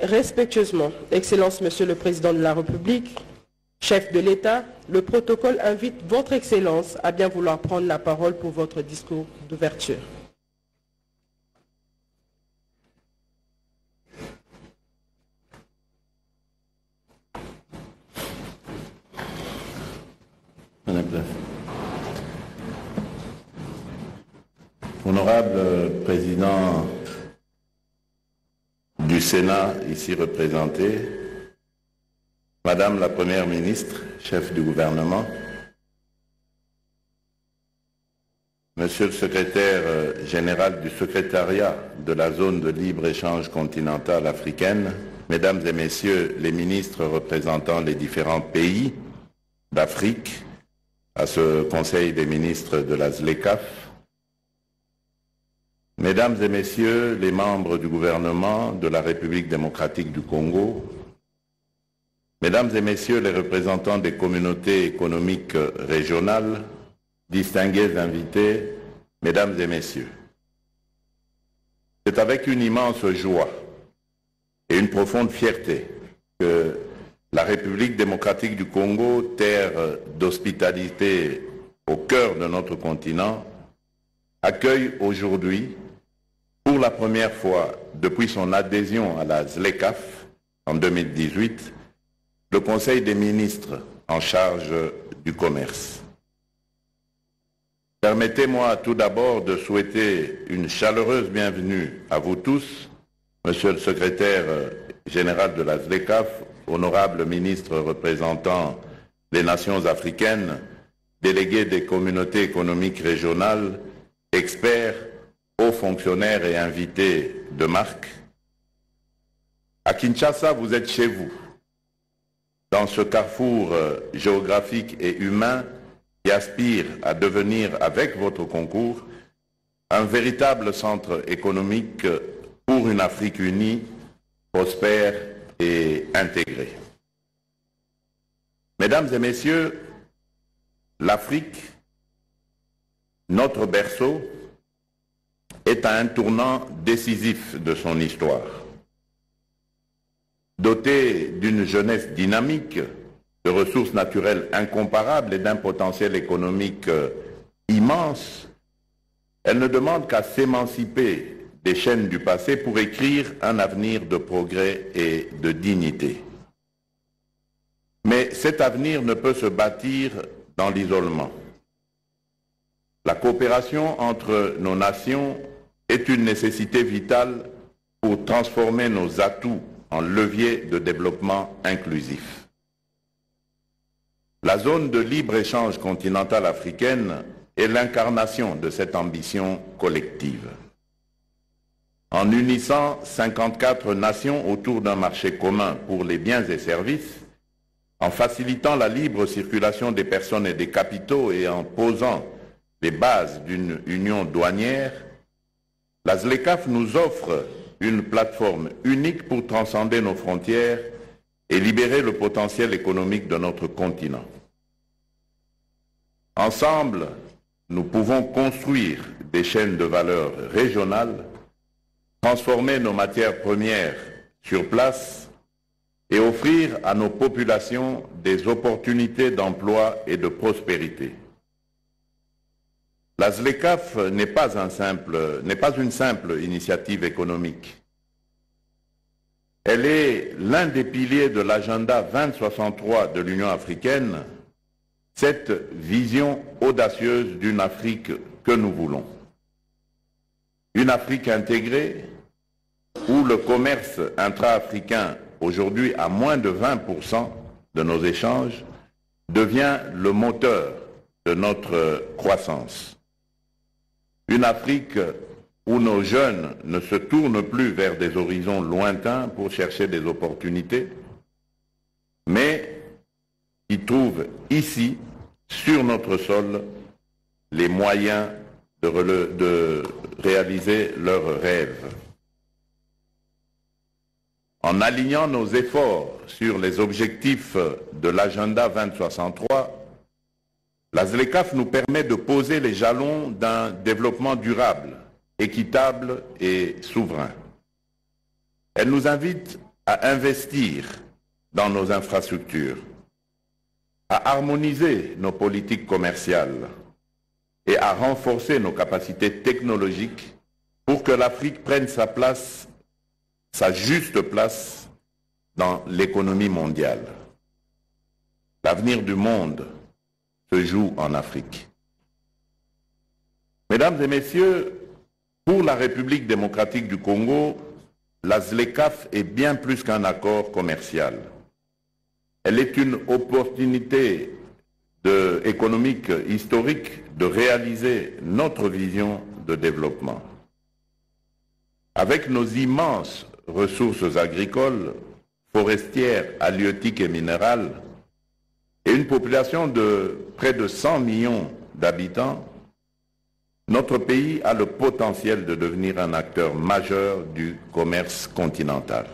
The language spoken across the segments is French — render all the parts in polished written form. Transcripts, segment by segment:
respectueusement, Excellence Monsieur le Président de la République, chef de l'État, le protocole invite Votre Excellence à bien vouloir prendre la parole pour votre discours d'ouverture. Honorable Président du Sénat ici représenté, Madame la Première ministre, chef du gouvernement, Monsieur le secrétaire général du secrétariat de la zone de libre-échange continentale africaine, Mesdames et Messieurs les ministres représentant les différents pays d'Afrique à ce Conseil des ministres de la ZLECAf, Mesdames et Messieurs les membres du gouvernement de la République démocratique du Congo, Mesdames et Messieurs les représentants des communautés économiques régionales, distingués invités, Mesdames et Messieurs, c'est avec une immense joie et une profonde fierté que la République démocratique du Congo, terre d'hospitalité au cœur de notre continent, accueille aujourd'hui, pour la première fois depuis son adhésion à la ZLECAf en 2018, le Conseil des ministres en charge du commerce. Permettez-moi tout d'abord de souhaiter une chaleureuse bienvenue à vous tous, Monsieur le secrétaire général de la ZLECAf, honorable ministre représentant les nations africaines, délégués des communautés économiques régionales, experts, hauts fonctionnaires et invités de marque. À Kinshasa, vous êtes chez vous, dans ce carrefour géographique et humain qui aspire à devenir, avec votre concours, un véritable centre économique pour une Afrique unie, prospère et intégrée. Mesdames et Messieurs, l'Afrique, notre berceau, est à un tournant décisif de son histoire. Dotée d'une jeunesse dynamique, de ressources naturelles incomparables et d'un potentiel économique immense, elle ne demande qu'à s'émanciper des chaînes du passé pour écrire un avenir de progrès et de dignité. Mais cet avenir ne peut se bâtir dans l'isolement. La coopération entre nos nations est une nécessité vitale pour transformer nos atouts en leviers de développement inclusif. La zone de libre-échange continentale africaine est l'incarnation de cette ambition collective. En unissant 54 nations autour d'un marché commun pour les biens et services, en facilitant la libre circulation des personnes et des capitaux et en posant les bases d'une union douanière, la ZLECAf nous offre une plateforme unique pour transcender nos frontières et libérer le potentiel économique de notre continent. Ensemble, nous pouvons construire des chaînes de valeur régionales, transformer nos matières premières sur place et offrir à nos populations des opportunités d'emploi et de prospérité. La ZLECAf n'est pas une simple initiative économique. Elle est l'un des piliers de l'agenda 2063 de l'Union africaine, cette vision audacieuse d'une Afrique que nous voulons. Une Afrique intégrée où le commerce intra-africain, aujourd'hui à moins de 20% de nos échanges, devient le moteur de notre croissance. Une Afrique où nos jeunes ne se tournent plus vers des horizons lointains pour chercher des opportunités, mais qui trouvent ici, sur notre sol, les moyens de réaliser leurs rêves. En alignant nos efforts sur les objectifs de l'agenda 2063, la ZLECAf nous permet de poser les jalons d'un développement durable, équitable et souverain. Elle nous invite à investir dans nos infrastructures, à harmoniser nos politiques commerciales et à renforcer nos capacités technologiques pour que l'Afrique prenne sa place, sa juste place dans l'économie mondiale. L'avenir du monde se joue en Afrique. Mesdames et messieurs, pour la République démocratique du Congo, la ZLECAf est bien plus qu'un accord commercial. Elle est une opportunité économique historique de réaliser notre vision de développement. Avec nos immenses ressources agricoles, forestières, halieutiques et minérales, et une population de près de 100 millions d'habitants, notre pays a le potentiel de devenir un acteur majeur du commerce continental.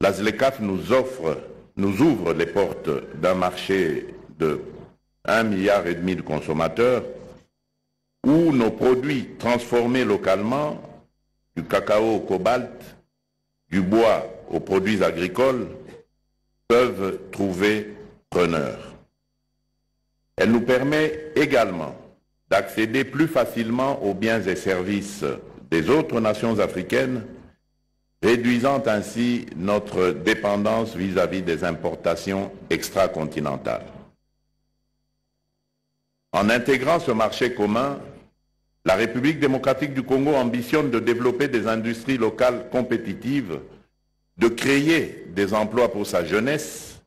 La ZLECAf nous ouvre les portes d'un marché de 1,5 milliard de consommateurs où nos produits transformés localement, du cacao au cobalt, du bois aux produits agricoles, peuvent trouver preneurs. Elle nous permet également d'accéder plus facilement aux biens et services des autres nations africaines, réduisant ainsi notre dépendance vis-à-vis des importations extracontinentales. En intégrant ce marché commun, la République démocratique du Congo ambitionne de développer des industries locales compétitives, de créer des emplois pour sa jeunesse,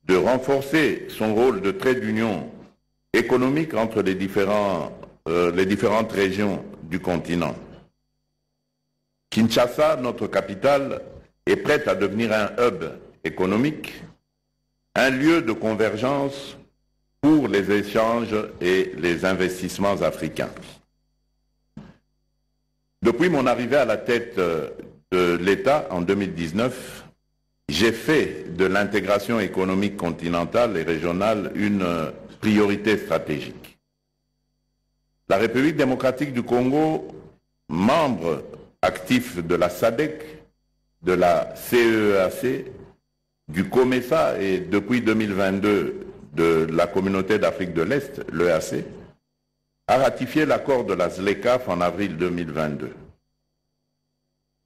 de renforcer son rôle de trait d'union économique entre les différentes régions du continent. Kinshasa, notre capitale, est prête à devenir un hub économique, un lieu de convergence pour les échanges et les investissements africains. Depuis mon arrivée à la tête de l'État en 2019, j'ai fait de l'intégration économique continentale et régionale une priorité stratégique. La République démocratique du Congo, membre actif de la SADC, de la CEEAC, du COMESA et depuis 2022 de la Communauté d'Afrique de l'Est, l'EAC, a ratifié l'accord de la ZLECAf en avril 2022.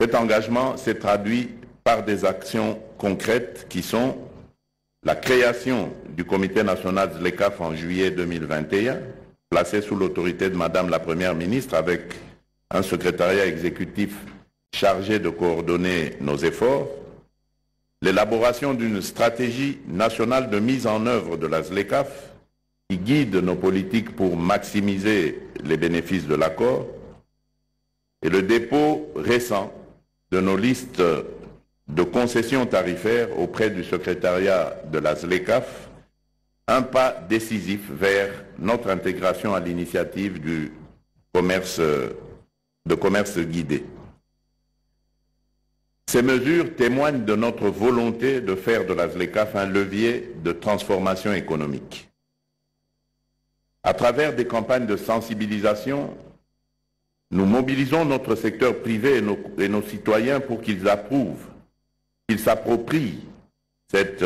Cet engagement s'est traduit par des actions concrètes qui sont la création du Comité national ZLECAf en juillet 2021, placé sous l'autorité de Madame la Première ministre avec un secrétariat exécutif chargé de coordonner nos efforts, l'élaboration d'une stratégie nationale de mise en œuvre de la ZLECAf qui guide nos politiques pour maximiser les bénéfices de l'accord, et le dépôt récent de nos listes de concessions tarifaires auprès du secrétariat de la ZLECAf, un pas décisif vers notre intégration à l'initiative du commerce guidé. Ces mesures témoignent de notre volonté de faire de la ZLECAf un levier de transformation économique. À travers des campagnes de sensibilisation, nous mobilisons notre secteur privé et nos citoyens pour qu'ils approuvent, qu'ils s'approprient cette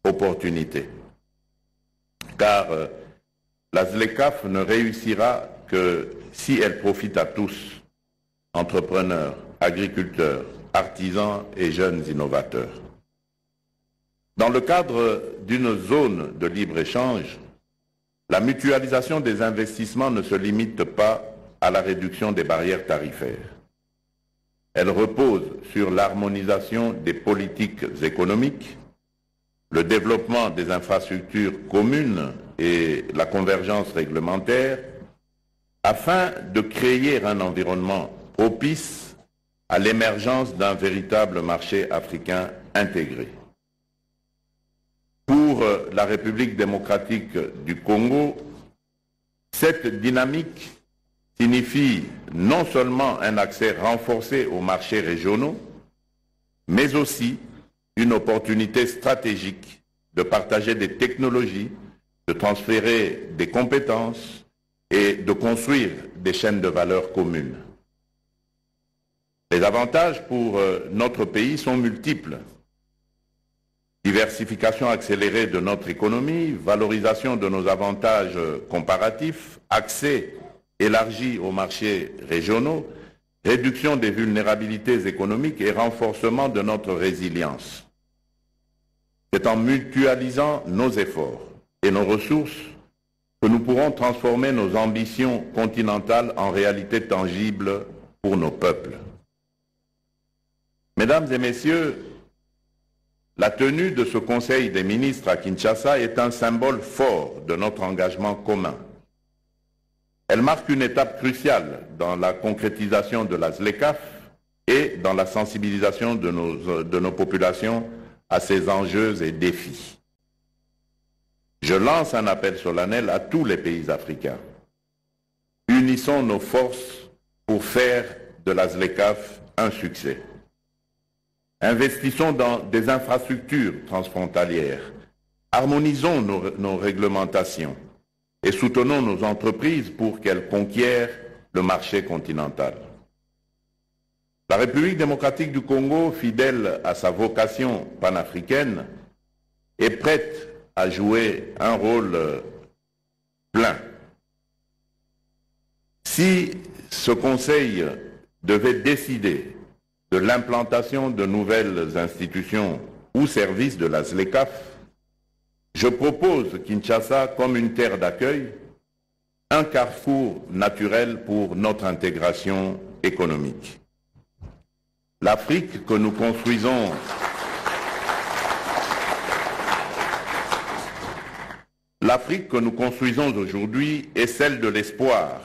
opportunité. Car la ZLECAf ne réussira que si elle profite à tous, entrepreneurs, agriculteurs, artisans et jeunes innovateurs. Dans le cadre d'une zone de libre-échange, la mutualisation des investissements ne se limite pas à la réduction des barrières tarifaires. Elle repose sur l'harmonisation des politiques économiques, le développement des infrastructures communes et la convergence réglementaire, afin de créer un environnement propice à l'émergence d'un véritable marché africain intégré. Pour la République démocratique du Congo, cette dynamique signifie non seulement un accès renforcé aux marchés régionaux, mais aussi une opportunité stratégique de partager des technologies, de transférer des compétences et de construire des chaînes de valeur communes. Les avantages pour notre pays sont multiples. Diversification accélérée de notre économie, valorisation de nos avantages comparatifs, accès élargi aux marchés régionaux, réduction des vulnérabilités économiques et renforcement de notre résilience. C'est en mutualisant nos efforts et nos ressources que nous pourrons transformer nos ambitions continentales en réalité tangible pour nos peuples. Mesdames et messieurs, la tenue de ce Conseil des ministres à Kinshasa est un symbole fort de notre engagement commun. Elle marque une étape cruciale dans la concrétisation de la ZLECAf et dans la sensibilisation de nos populations à ces enjeux et défis. Je lance un appel solennel à tous les pays africains. Unissons nos forces pour faire de la ZLECAf un succès. Investissons dans des infrastructures transfrontalières, harmonisons nos réglementations et soutenons nos entreprises pour qu'elles conquièrent le marché continental. La République démocratique du Congo, fidèle à sa vocation panafricaine, est prête à jouer un rôle plein. Si ce Conseil devait décider de l'implantation de nouvelles institutions ou services de la ZLECAf, je propose Kinshasa comme une terre d'accueil, un carrefour naturel pour notre intégration économique. L'Afrique que nous construisons aujourd'hui est celle de l'espoir,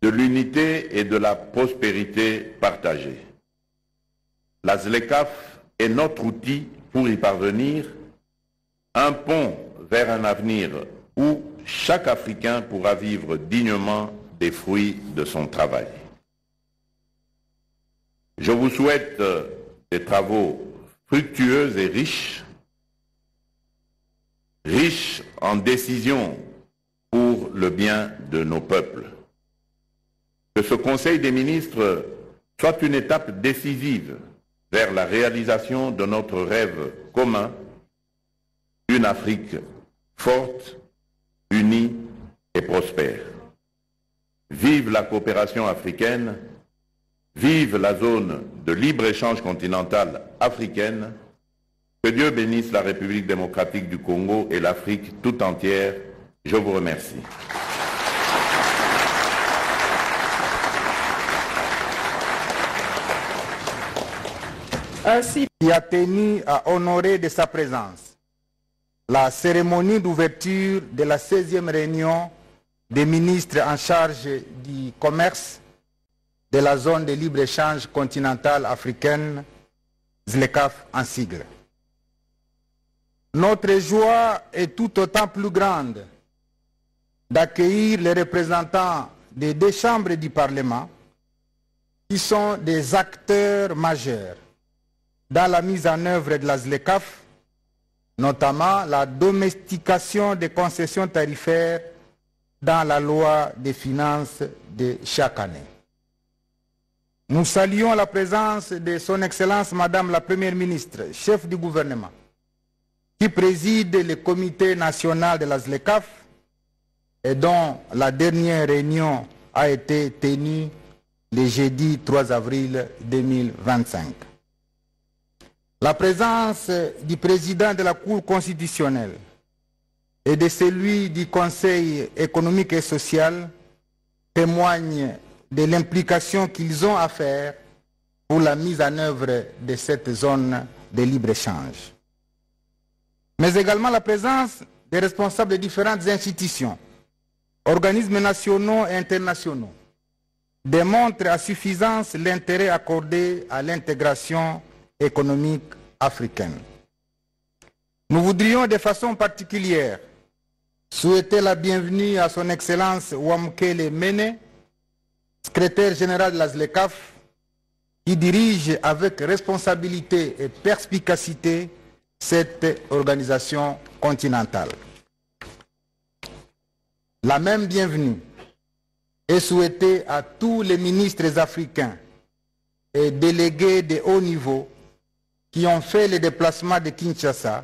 de l'unité et de la prospérité partagée. La ZLECAf est notre outil pour y parvenir, un pont vers un avenir où chaque Africain pourra vivre dignement des fruits de son travail. Je vous souhaite des travaux fructueux et riches en décisions pour le bien de nos peuples. Que ce Conseil des ministres soit une étape décisive vers la réalisation de notre rêve commun, une Afrique forte, unie et prospère. Vive la coopération africaine, vive la zone de libre-échange continentale africaine, que Dieu bénisse la République démocratique du Congo et l'Afrique tout entière. Je vous remercie. Ainsi, qui a tenu à honorer de sa présence la cérémonie d'ouverture de la 16e réunion des ministres en charge du commerce de la zone de libre-échange continentale africaine, ZLECAf en sigle. Notre joie est tout autant plus grande d'accueillir les représentants des deux chambres du Parlement qui sont des acteurs majeurs dans la mise en œuvre de la ZLECAf, notamment la domestication des concessions tarifaires dans la loi des finances de chaque année. Nous saluons la présence de Son Excellence Madame la Première ministre, chef du gouvernement, qui préside le comité national de la ZLECAf et dont la dernière réunion a été tenue le jeudi 3 avril 2025. La présence du président de la Cour constitutionnelle et de celui du Conseil économique et social témoigne de l'implication qu'ils ont à faire pour la mise en œuvre de cette zone de libre-échange. Mais également la présence des responsables de différentes institutions, organismes nationaux et internationaux, démontre à suffisance l'intérêt accordé à l'intégration économique africaine. Nous voudrions de façon particulière souhaiter la bienvenue à son Excellence Wamukele Mene, secrétaire général de la ZLECAf, qui dirige avec responsabilité et perspicacité cette organisation continentale. La même bienvenue est souhaitée à tous les ministres africains et délégués de haut niveau qui ont fait le déplacement de Kinshasa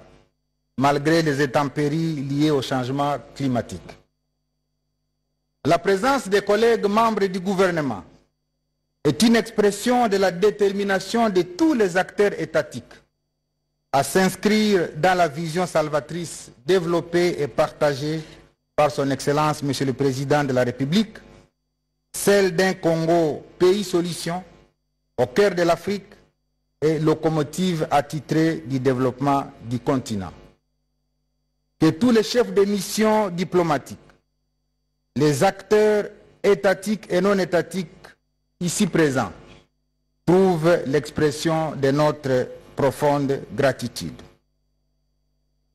malgré les intempéries liées au changement climatique. La présence des collègues membres du gouvernement est une expression de la détermination de tous les acteurs étatiques à s'inscrire dans la vision salvatrice développée et partagée par son Excellence, Monsieur le Président de la République, celle d'un Congo pays solution, au cœur de l'Afrique et locomotive attitrée du développement du continent. Que tous les chefs de mission diplomatiques, les acteurs étatiques et non étatiques ici présents trouvent l'expression de notre profonde gratitude.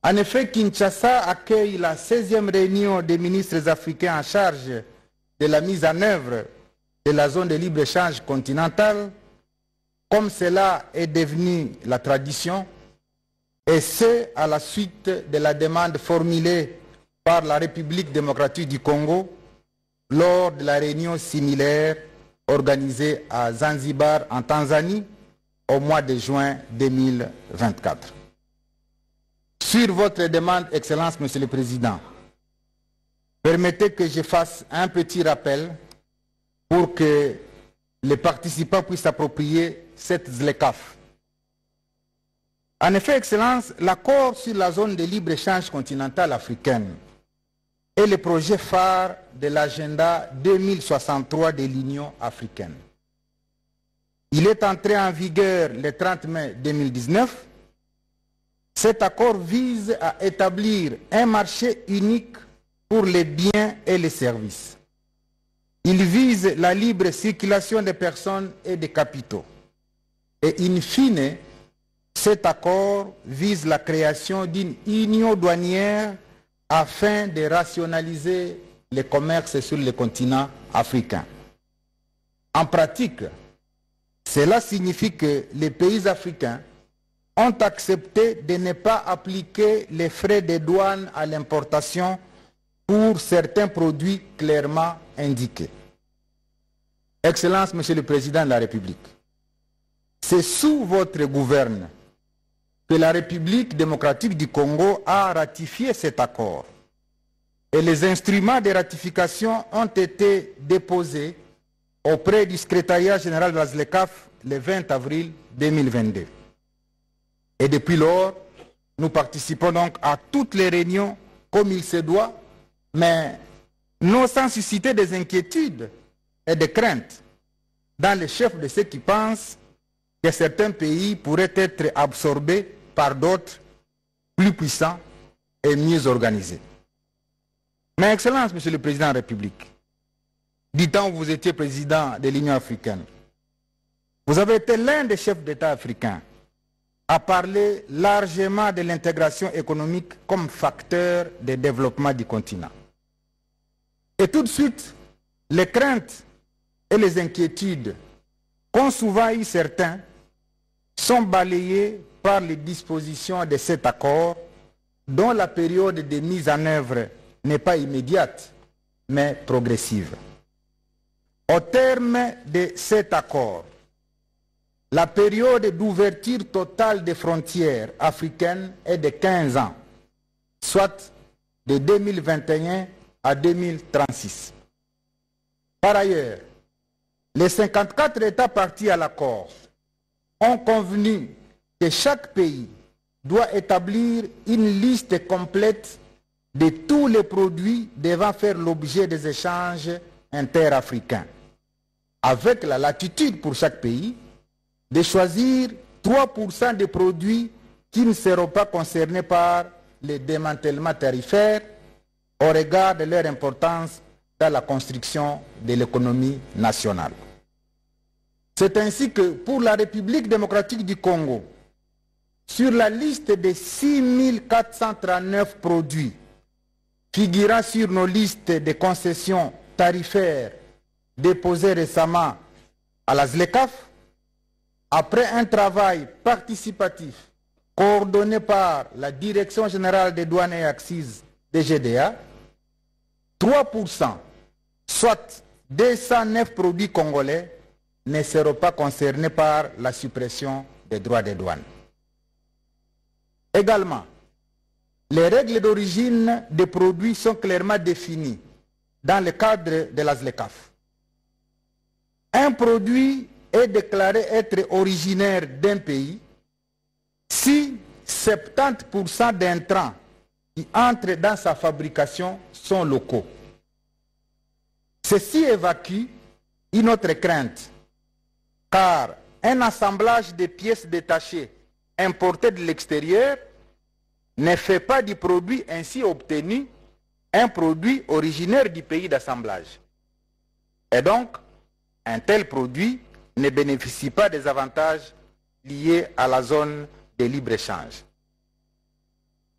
En effet, Kinshasa accueille la 16e réunion des ministres africains en charge de la mise en œuvre de la zone de libre-échange continentale, comme cela est devenu la tradition, et ce, à la suite de la demande formulée par la République démocratique du Congo lors de la réunion similaire organisée à Zanzibar en Tanzanie au mois de juin 2024. Sur votre demande, Excellence, Monsieur le Président, permettez que je fasse un petit rappel pour que les participants puissent s'approprier cette ZLECAf. En effet, Excellence, l'accord sur la zone de libre-échange continentale africaine est le projet phare de l'agenda 2063 de l'Union africaine. Il est entré en vigueur le 30 mai 2019. Cet accord vise à établir un marché unique pour les biens et les services. Il vise la libre circulation des personnes et des capitaux. Et in fine, cet accord vise la création d'une union douanière afin de rationaliser le commerce sur le continent africain. En pratique, cela signifie que les pays africains ont accepté de ne pas appliquer les frais de douane à l'importation pour certains produits clairement indiqués. Excellence, Monsieur le Président de la République, c'est sous votre gouverne que la République démocratique du Congo a ratifié cet accord et les instruments de ratification ont été déposés auprès du secrétariat général de la ZLECAf le 20 avril 2022. Et depuis lors, nous participons donc à toutes les réunions comme il se doit, mais non sans susciter des inquiétudes et des craintes dans les chefs de ceux qui pensent que certains pays pourraient être absorbés par d'autres plus puissants et mieux organisés. Mais Excellence, Monsieur le Président de la République, du temps où vous étiez président de l'Union africaine, vous avez été l'un des chefs d'État africains à parler largement de l'intégration économique comme facteur de développement du continent. Et tout de suite, les craintes et les inquiétudes qu'ont souvent eu certains sont balayées par les dispositions de cet accord dont la période de mise en œuvre n'est pas immédiate, mais progressive. Au terme de cet accord, la période d'ouverture totale des frontières africaines est de 15 ans, soit de 2021 à 2036. Par ailleurs, les 54 États partis à l'accord ont convenu que chaque pays doit établir une liste complète de tous les produits devant faire l'objet des échanges interafricains, avec la latitude pour chaque pays de choisir 3% des produits qui ne seront pas concernés par les démantèlements tarifaires au regard de leur importance dans la construction de l'économie nationale. C'est ainsi que pour la République démocratique du Congo, sur la liste des 6439 produits figurant sur nos listes de concessions tarifaires déposées récemment à la ZLECAf, après un travail participatif coordonné par la Direction générale des douanes et accises DGDA, 3%, soit 209 produits congolais, ne seront pas concernés par la suppression des droits des douanes. Également, les règles d'origine des produits sont clairement définies dans le cadre de la ZLECAf. Un produit est déclaré être originaire d'un pays si 70% d'intrants qui entrent dans sa fabrication sont locaux. Ceci évacue une autre crainte, car un assemblage de pièces détachées importées de l'extérieur ne fait pas du produit ainsi obtenu un produit originaire du pays d'assemblage. Et donc, un tel produit ne bénéficie pas des avantages liés à la zone de libre-échange.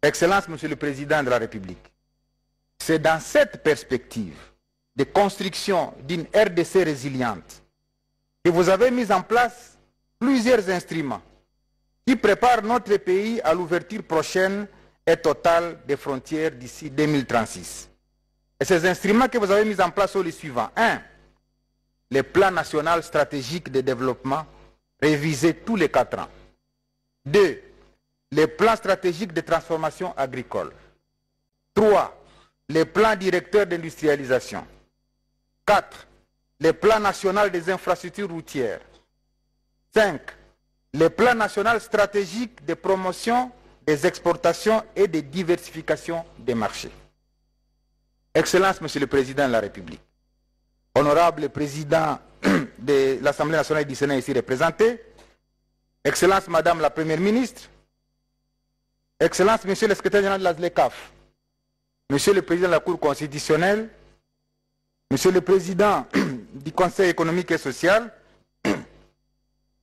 Excellence, Monsieur le Président de la République, c'est dans cette perspective de construction d'une RDC résiliente que vous avez mis en place plusieurs instruments qui préparent notre pays à l'ouverture prochaine et totale des frontières d'ici 2036. Et ces instruments que vous avez mis en place sont les suivants. 1. Le plan national stratégique de développement révisé tous les 4 ans. 2. Les plans stratégiques de transformation agricole. 3. Les plans directeurs d'industrialisation. 4. Le plan national des infrastructures routières. 5. Le plan national stratégique de promotion des exportations et de diversification des marchés. Excellence, Monsieur le Président de la République, honorable Président de l'Assemblée nationale du Sénat ici représenté, Excellence, Madame la Première ministre, Excellence, Monsieur le Secrétaire général de la ZLECAf, Monsieur le Président de la Cour constitutionnelle, Monsieur le Président du Conseil économique et social,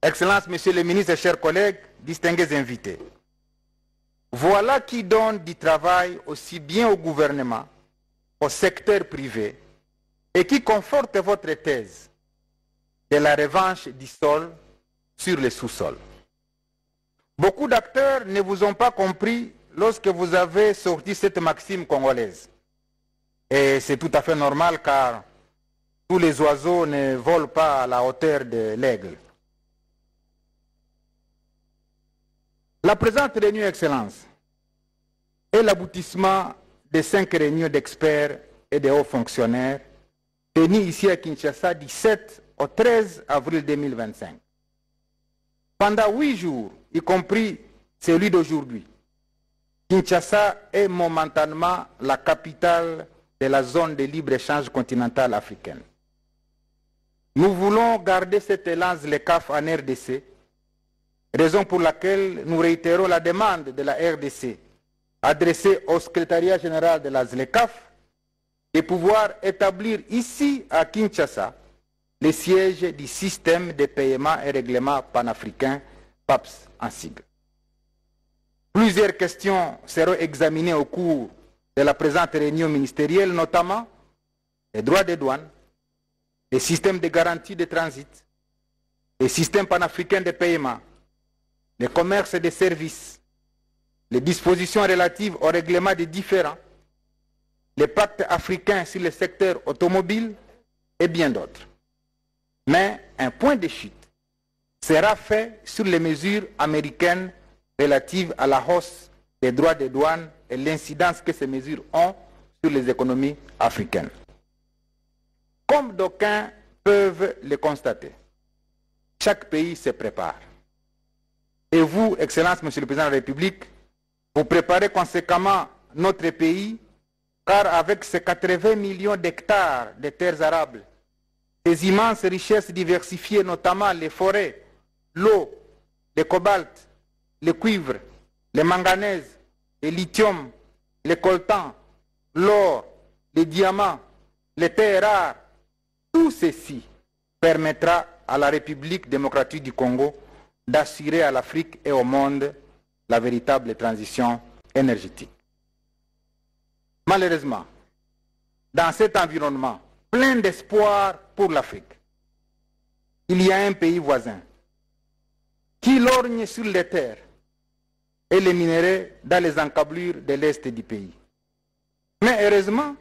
Excellence, Monsieur le Ministre et chers collègues, distingués invités. Voilà qui donne du travail aussi bien au gouvernement, au secteur privé, et qui conforte votre thèse de la revanche du sol sur le sous-sol. Beaucoup d'acteurs ne vous ont pas compris lorsque vous avez sorti cette maxime congolaise. Et c'est tout à fait normal car tous les oiseaux ne volent pas à la hauteur de l'aigle. La présente réunion, Excellence, est l'aboutissement des 5 réunions d'experts et de hauts fonctionnaires tenues ici à Kinshasa du 7 au 13 avril 2025. Pendant 8 jours, y compris celui d'aujourd'hui, Kinshasa est momentanément la capitale de la zone de libre-échange continentale africaine. Nous voulons garder cet élan ZLECAf en RDC, raison pour laquelle nous réitérons la demande de la RDC adressée au secrétariat général de la ZLECAf de pouvoir établir ici à Kinshasa le siège du système de paiement et règlement panafricain PAPS en sigle. Plusieurs questions seront examinées au cours de la présente réunion ministérielle, notamment les droits des douanes, les systèmes de garantie de transit, les systèmes panafricains de paiement, le commerce des services, les dispositions relatives au règlement des différends, le pacte africain sur le secteur automobile et bien d'autres. Mais un point de chute sera fait sur les mesures américaines relatives à la hausse des droits de douane et l'incidence que ces mesures ont sur les économies africaines. Comme d'aucuns peuvent le constater, chaque pays se prépare. Et vous, Excellence, Monsieur le Président de la République, vous préparez conséquemment notre pays, car avec ces 80 millions d'hectares de terres arables, ces immenses richesses diversifiées, notamment les forêts, l'eau, le cobalt, le cuivre, le manganèse, le lithium, le coltan, l'or, les diamants, les terres rares, tout ceci permettra à la République démocratique du Congo d'assurer à l'Afrique et au monde la véritable transition énergétique. Malheureusement, dans cet environnement plein d'espoir pour l'Afrique, il y a un pays voisin qui lorgne sur les terres et les minerais dans les encablures de l'Est du pays. Mais heureusement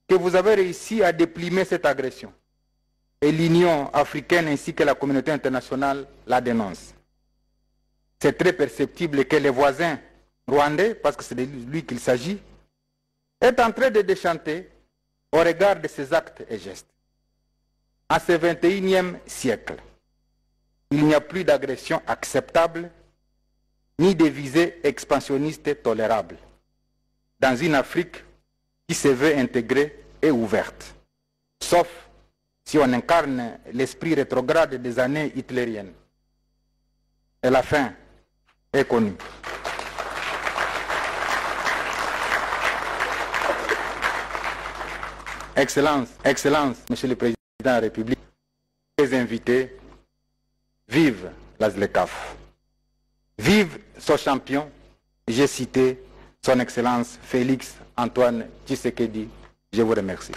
que vous avez réussi à déplimer cette agression. et l'Union africaine ainsi que la communauté internationale la dénoncent. C'est très perceptible que les voisins rwandais, parce que c'est de lui qu'il s'agit, est en train de déchanter au regard de ses actes et gestes. En ce 21e siècle, il n'y a plus d'agression acceptable ni de visée expansionniste tolérable dans une Afrique qui se veut intégrée et ouverte, sauf si on incarne l'esprit rétrograde des années hitlériennes. Et la fin est connue. Excellence, Monsieur le Président de la République, les invités, vive la ZLECAf. Vive son champion, j'ai cité son Excellence Félix Antoine Tshisekedi. Je vous remercie.